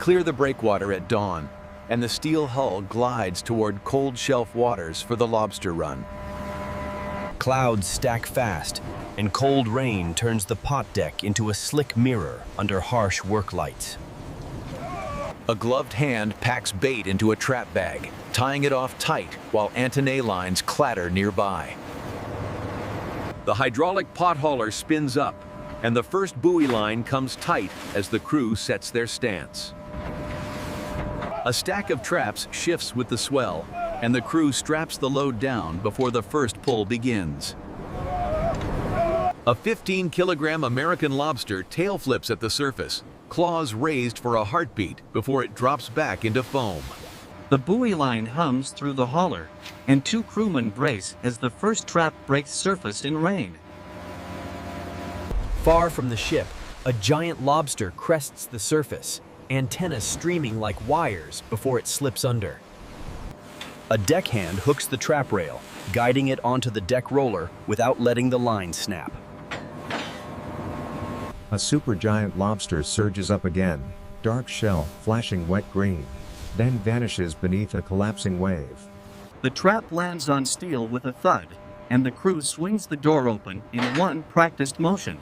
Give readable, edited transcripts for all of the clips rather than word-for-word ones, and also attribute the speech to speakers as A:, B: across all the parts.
A: clear the breakwater at dawn, and the steel hull glides toward cold shelf waters for the lobster run.
B: Clouds stack fast, and cold rain turns the pot deck into a slick mirror under harsh work lights.
A: A gloved hand packs bait into a trap bag, tying it off tight while antennae lines clatter nearby. The hydraulic pot hauler spins up, and the first buoy line comes tight as the crew sets their stance. A stack of traps shifts with the swell, and the crew straps the load down before the first pull begins. A 15-kilogram American lobster tail flips at the surface, claws raised for a heartbeat before it drops back into foam.
C: The buoy line hums through the hauler, and two crewmen brace as the first trap breaks surface in rain.
B: Far from the ship, a giant lobster crests the surface, antennas streaming like wires before it slips under. A deckhand hooks the trap rail, guiding it onto the deck roller without letting the line snap.
D: A supergiant lobster surges up again, dark shell flashing wet green, then vanishes beneath a collapsing wave.
C: The trap lands on steel with a thud, and the crew swings the door open in one practiced motion.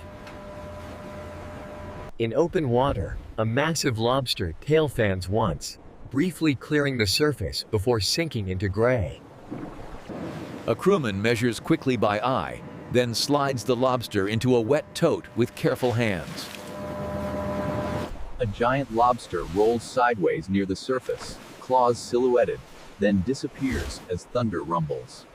E: In open water, a massive lobster tail fans once, briefly clearing the surface before sinking into gray.
A: A crewman measures quickly by eye, then slides the lobster into a wet tote with careful hands. A giant lobster rolls sideways near the surface, claws silhouetted, then disappears as thunder rumbles.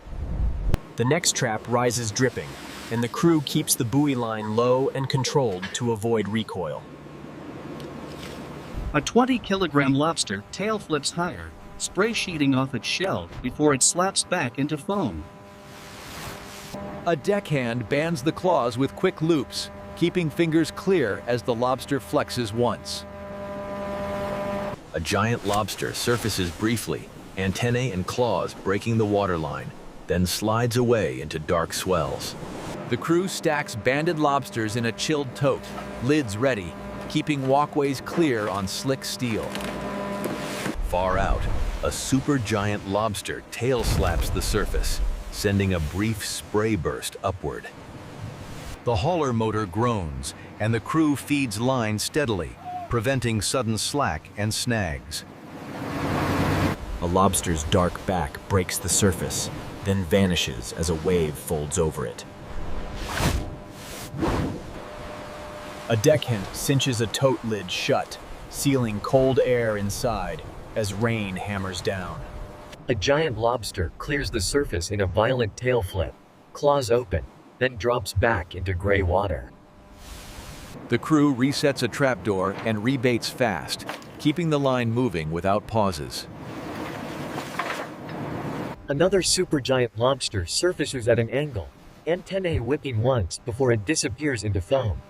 B: The next trap rises dripping, and the crew keeps the buoy line low and controlled to avoid recoil.
C: A 20-kilogram lobster tail flips higher, spray sheeting off its shell before it slaps back into foam.
A: A deckhand bands the claws with quick loops, keeping fingers clear as the lobster flexes once. A giant lobster surfaces briefly, antennae and claws breaking the waterline, then slides away into dark swells. The crew stacks banded lobsters in a chilled tote, lids ready, keeping walkways clear on slick steel. Far out, a supergiant lobster tail slaps the surface, sending a brief spray burst upward. The hauler motor groans, and the crew feeds line steadily, preventing sudden slack and snags.
B: A lobster's dark back breaks the surface, then vanishes as a wave folds over it. A deckhand cinches a tote lid shut, sealing cold air inside as rain hammers down.
E: A giant lobster clears the surface in a violent tail flip, claws open, then drops back into gray water.
A: The crew resets a trapdoor and rebaits fast, keeping the line moving without pauses.
E: Another supergiant lobster surfaces at an angle, antennae whipping once before it disappears into foam.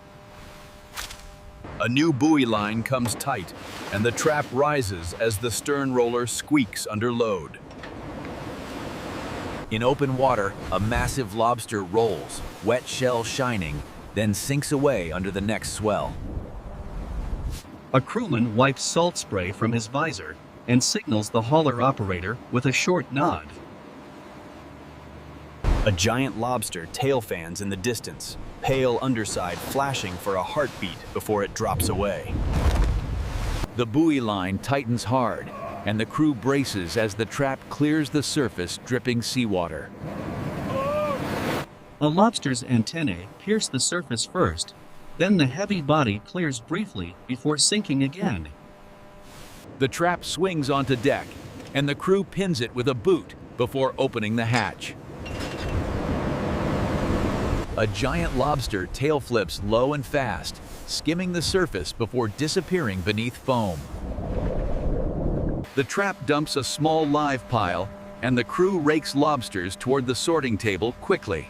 A: A new buoy line comes tight, and the trap rises as the stern roller squeaks under load. In open water, a massive lobster rolls, wet shell shining, then sinks away under the next swell.
C: A crewman wipes salt spray from his visor and signals the hauler operator with a short nod.
B: A giant lobster tail fans in the distance, pale underside flashing for a heartbeat before it drops away.
A: The buoy line tightens hard, and the crew braces as the trap clears the surface dripping seawater.
C: A lobster's antennae pierce the surface first, then the heavy body clears briefly before sinking again.
A: The trap swings onto deck, and the crew pins it with a boot before opening the hatch. A giant lobster tail flips low and fast, skimming the surface before disappearing beneath foam. The trap dumps a small live pile, and the crew rakes lobsters toward the sorting table quickly.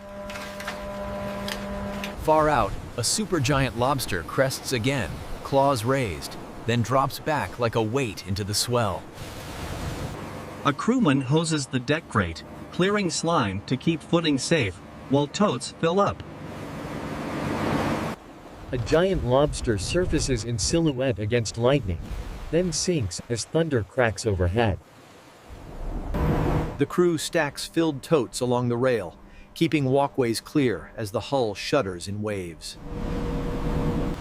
A: Far out, a supergiant lobster crests again, claws raised, then drops back like a weight into the swell.
C: A crewman hoses the deck grate, clearing slime to keep footing safe, while totes fill up.
E: A giant lobster surfaces in silhouette against lightning, then sinks as thunder cracks overhead.
B: The crew stacks filled totes along the rail, keeping walkways clear as the hull shudders in waves.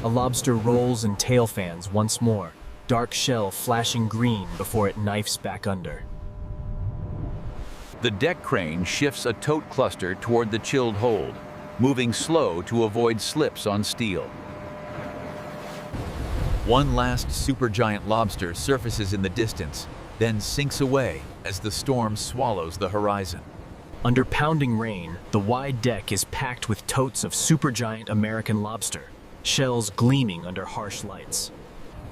B: A lobster rolls and tail fans once more, dark shell flashing green before it knifes back under.
A: The deck crane shifts a tote cluster toward the chilled hold, moving slow to avoid slips on steel. One last supergiant lobster surfaces in the distance, then sinks away as the storm swallows the horizon.
B: Under pounding rain, the wide deck is packed with totes of supergiant American lobster, shells gleaming under harsh lights.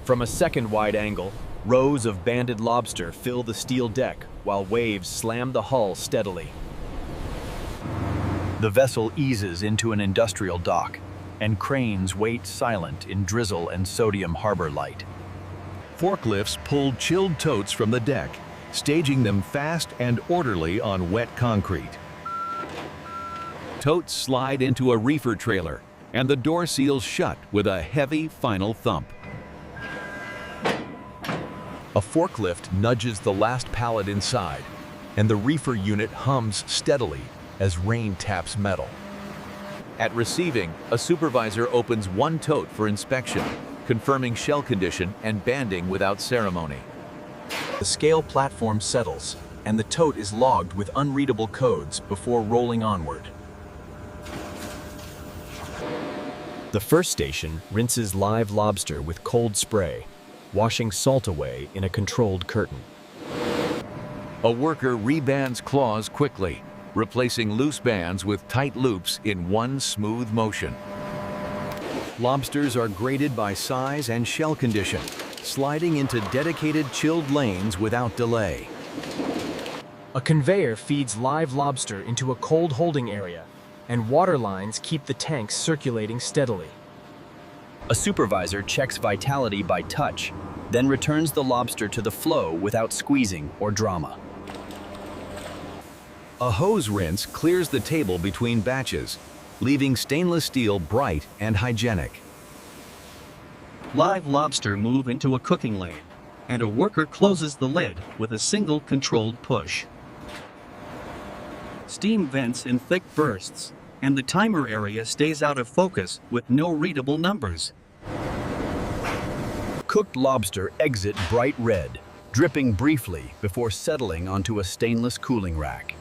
B: From a second wide angle, rows of banded lobster fill the steel deck while waves slam the hull steadily. The vessel eases into an industrial dock, and cranes wait silent in drizzle and sodium harbor light.
A: Forklifts pull chilled totes from the deck, staging them fast and orderly on wet concrete. Totes slide into a reefer trailer, and the door seals shut with a heavy final thump. A forklift nudges the last pallet inside, and the reefer unit hums steadily as rain taps metal. At receiving, a supervisor opens one tote for inspection, confirming shell condition and banding without ceremony.
B: The scale platform settles, and the tote is logged with unreadable codes before rolling onward. The first station rinses live lobster with cold spray, washing salt away in a controlled curtain.
A: A worker rebands claws quickly, replacing loose bands with tight loops in one smooth motion.
B: Lobsters are graded by size and shell condition, sliding into dedicated chilled lanes without delay. A conveyor feeds live lobster into a cold holding area, and water lines keep the tanks circulating steadily. A supervisor checks vitality by touch, then returns the lobster to the flow without squeezing or drama.
A: A hose rinse clears the table between batches, leaving stainless steel bright and hygienic.
C: Live lobster move into a cooking lane, and a worker closes the lid with a single controlled push. Steam vents in thick bursts, and the timer area stays out of focus with no readable numbers.
B: Cooked lobster exit bright red, dripping briefly before settling onto a stainless cooling rack.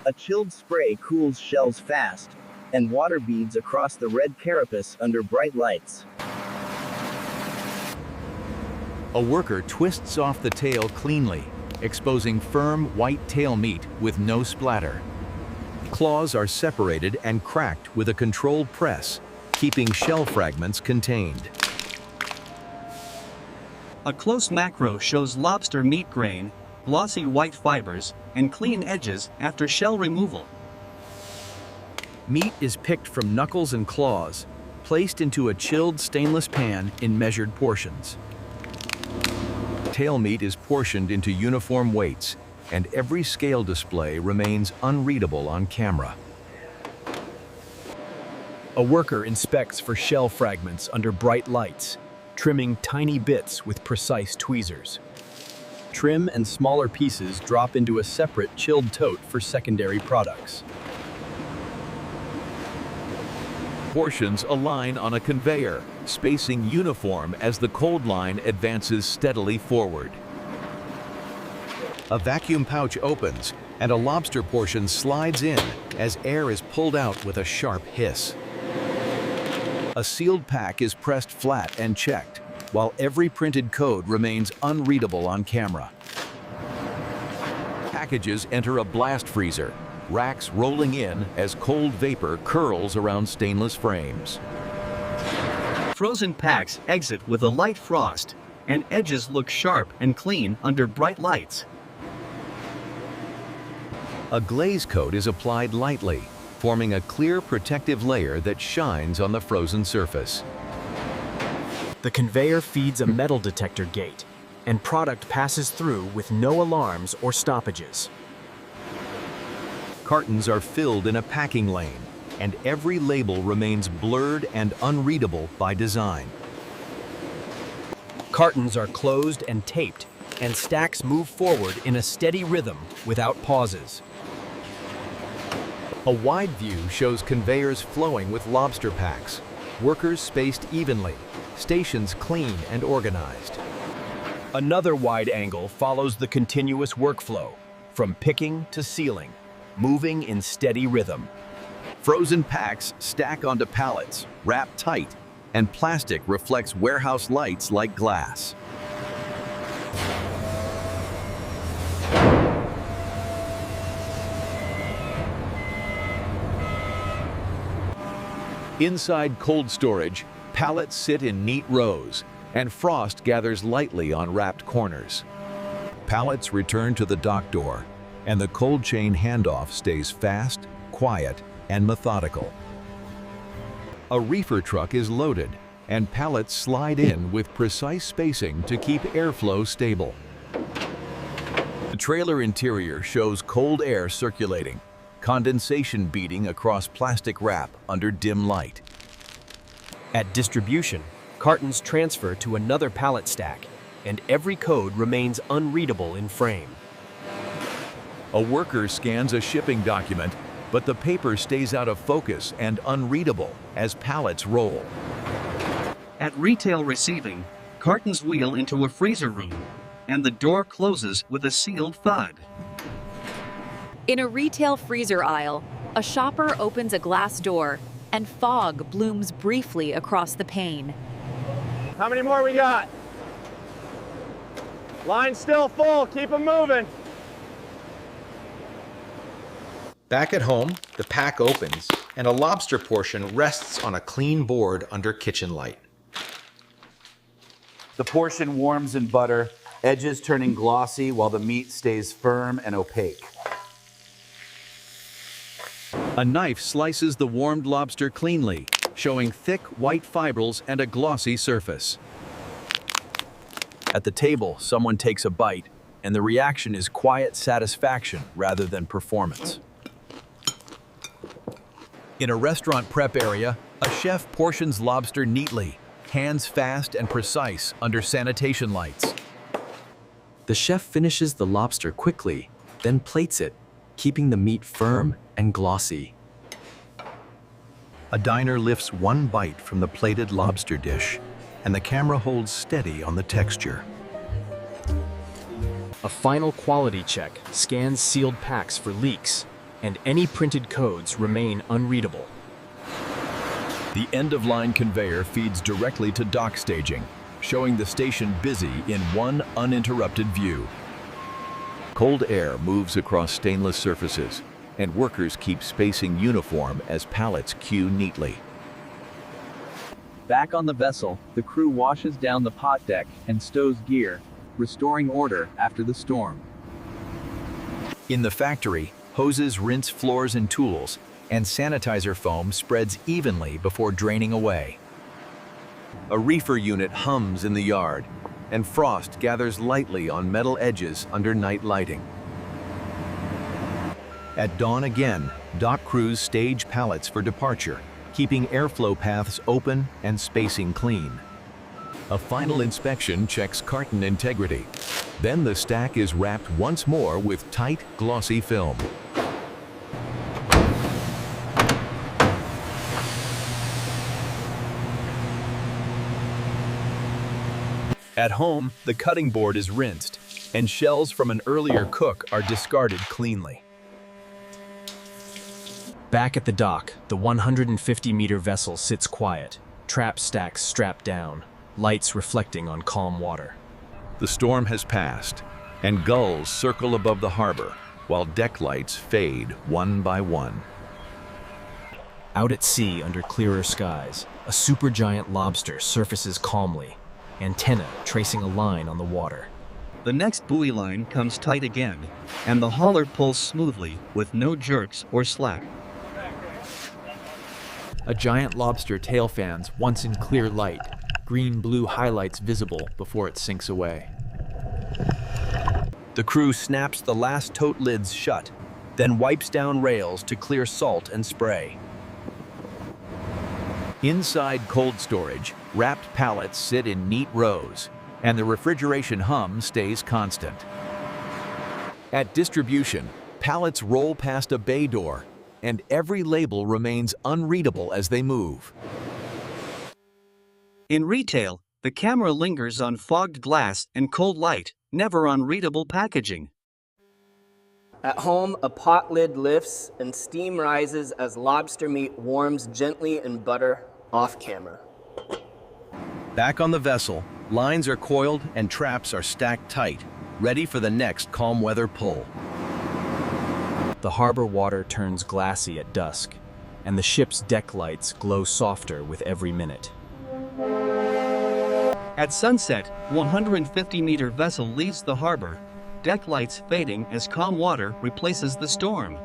F: A chilled spray cools shells fast, and water beads across the red carapace under bright lights.
A: A worker twists off the tail cleanly, exposing firm white tail meat with no splatter. Claws are separated and cracked with a controlled press, keeping shell fragments contained.
C: A close macro shows lobster meat grain, glossy white fibers, and clean edges after shell removal.
B: Meat is picked from knuckles and claws, placed into a chilled stainless pan in measured portions.
A: Tail meat is portioned into uniform weights, and every scale display remains unreadable on camera.
B: A worker inspects for shell fragments under bright lights, trimming tiny bits with precise tweezers. Trim and smaller pieces drop into a separate chilled tote for secondary products.
A: Portions align on a conveyor, spacing uniform as the cold line advances steadily forward. A vacuum pouch opens, and a lobster portion slides in as air is pulled out with a sharp hiss. A sealed pack is pressed flat and checked, while every printed code remains unreadable on camera. Packages enter a blast freezer, racks rolling in as cold vapor curls around stainless frames.
C: Frozen packs exit with a light frost, and edges look sharp and clean under bright lights.
A: A glaze coat is applied lightly, forming a clear protective layer that shines on the frozen surface.
B: The conveyor feeds a metal detector gate, and product passes through with no alarms or stoppages.
A: Cartons are filled in a packing lane, and every label remains blurred and unreadable by design.
B: Cartons are closed and taped, and stacks move forward in a steady rhythm without pauses.
A: A wide view shows conveyors flowing with lobster packs, workers spaced evenly, stations clean and organized.
B: Another wide angle follows the continuous workflow, from picking to sealing, moving in steady rhythm.
A: Frozen packs stack onto pallets, wrapped tight, and plastic reflects warehouse lights like glass. Inside cold storage, pallets sit in neat rows, and frost gathers lightly on wrapped corners. Pallets return to the dock door, and the cold chain handoff stays fast, quiet, and methodical. A reefer truck is loaded, and pallets slide in with precise spacing to keep airflow stable. The trailer interior shows cold air circulating, condensation beating across plastic wrap under dim light.
B: At distribution, cartons transfer to another pallet stack, and every code remains unreadable in frame.
A: A worker scans a shipping document, but the paper stays out of focus and unreadable as pallets roll.
C: At retail receiving, cartons wheel into a freezer room, and the door closes with a sealed thud.
G: In a retail freezer aisle, a shopper opens a glass door and fog blooms briefly across the pane.
H: How many more we got? Line's still full, keep them moving.
I: Back at home, the pack opens, and a lobster portion rests on a clean board under kitchen light.
J: The portion warms in butter, edges turning glossy while the meat stays firm and opaque.
A: A knife slices the warmed lobster cleanly, showing thick white fibrils and a glossy surface.
B: At the table, someone takes a bite, and the reaction is quiet satisfaction rather than performance.
A: In a restaurant prep area, a chef portions lobster neatly, hands fast and precise under sanitation lights.
K: The chef finishes the lobster quickly, then plates it, keeping the meat firm and glossy.
A: A diner lifts one bite from the plated lobster dish, and the camera holds steady on the texture.
L: A final quality check scans sealed packs for leaks, and any printed codes remain unreadable.
A: The end-of-line conveyor feeds directly to dock staging, showing the station busy in one uninterrupted view. Cold air moves across stainless surfaces, and workers keep spacing uniform as pallets queue neatly.
F: Back on the vessel, the crew washes down the pot deck and stows gear, restoring order after the storm.
A: In the factory, hoses rinse floors and tools, and sanitizer foam spreads evenly before draining away. A reefer unit hums in the yard, and frost gathers lightly on metal edges under night lighting. At dawn again, dock crews stage pallets for departure, keeping airflow paths open and spacing clean. A final inspection checks carton integrity. Then the stack is wrapped once more with tight, glossy film.
B: At home, the cutting board is rinsed, and shells from an earlier cook are discarded cleanly.
L: Back at the dock, the 150-meter vessel sits quiet, trap stacks strapped down, lights reflecting on calm water.
A: The storm has passed, and gulls circle above the harbor, while deck lights fade one by one.
L: Out at sea under clearer skies, a supergiant lobster surfaces calmly, antenna tracing a line on the water.
C: The next buoy line comes tight again, and the hauler pulls smoothly with no jerks or slack.
M: A giant lobster tail fans once in clear light, green-blue highlights visible before it sinks away.
B: The crew snaps the last tote lids shut, then wipes down rails to clear salt and spray.
A: Inside cold storage, wrapped pallets sit in neat rows, and the refrigeration hum stays constant. At distribution, pallets roll past a bay door, and every label remains unreadable as they move.
C: In retail, the camera lingers on fogged glass and cold light, never on readable packaging.
N: At home, a pot lid lifts and steam rises as lobster meat warms gently in butter off camera.
B: Back on the vessel, lines are coiled and traps are stacked tight, ready for the next calm weather pull.
L: The harbor water turns glassy at dusk, and the ship's deck lights glow softer with every minute.
C: At sunset, 150-meter vessel leaves the harbor, deck lights fading as calm water replaces the storm.